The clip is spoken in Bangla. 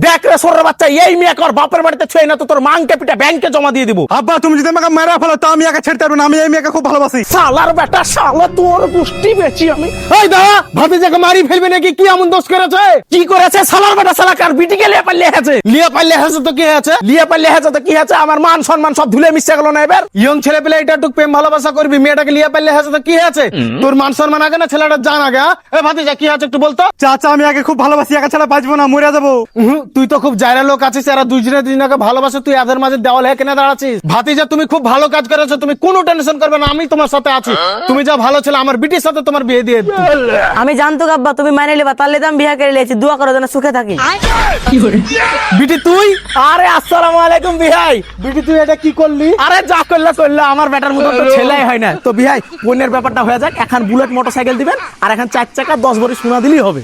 দেখ রে সরের বাচ্চা, এই মেয়ে কর বাপের বাড়িতে ছুঁয়ে না তো তোর মাংকে পিঠে ব্যাংকে জমা দিয়ে দিব। আব্বা তুমি যদি আমাকে মেরা ফেলো তো আমি একা ছেড়তে পারবো না, আমি এই মেয়েকে খুব ভালোবাসি। শালার বেটা শালা, তোর গুষ্টি বেচি আমি। এই দাদা ভাতিজাকে মারি ফেলবে নাকি? কি এমন দোষ করেছে? কি করেছে শালার বেটা? শালা কার বিটিকে লিয়ে পারলে হয়েছে? লিয়ে পারলে হয়েছে তো কি হয়েছে? লিয়ে পারলে হয়েছে তো কি হয়েছে? আমার মান সম্মান সব ধুলে মিশে গেল না এবার? ইয়ং ছেলে পেলে এটা টুক প্রেম ভালোবাসা করবি, মেয়েটাকে লিয়ে পারলে হয়েছে তো কি হয়েছে? তোর মান সম্মান আগে না ছেলেটা জান আগে? এ ভাতিজা কি আছে একটু বলতো। চাচা আমি আগে খুব ভালোবাসি, একা ছাড়া বাঁচবো না, মরে যাবো। তুই তো খুব জায়রা লোক আছিস, এরা দুজনে দুজনকে ভালোবাসে, তুই এদের মাঝে দেওয়াল হয়ে কেনে দাঁড়াচ্ছিস। ভাতিজা তুমি খুব ভালো কাজ করেছো, তুমি কোনো টেনশন করবে না, আমি তোমার সাথে আছি। তুমি যা ভালো ছেলে, আমার বিটির সাথে তোমার বিয়ে দিয়ে দিবো। আমি জানতো আব্বা তুমি মানে নেবা, তাহলে তো আমি বিয়া করে লিয়েছি। দোয়া করো যেন সুখে থাকি। বিটি তুই? আরে আসসালামু আলাইকুম বিহাই। বিটি তুই এটা কি করলি? আরে যা করলে করলে, আমার বেটার মতো তো ছেলেই হয় না। তো বিহাই বোনের ব্যাপারটা হয়ে যাক, এখন বুলেট মোটরসাইকেল দিবেন আর এখন 4 চাকা 10 ভরি সোনা দিলেই হবে।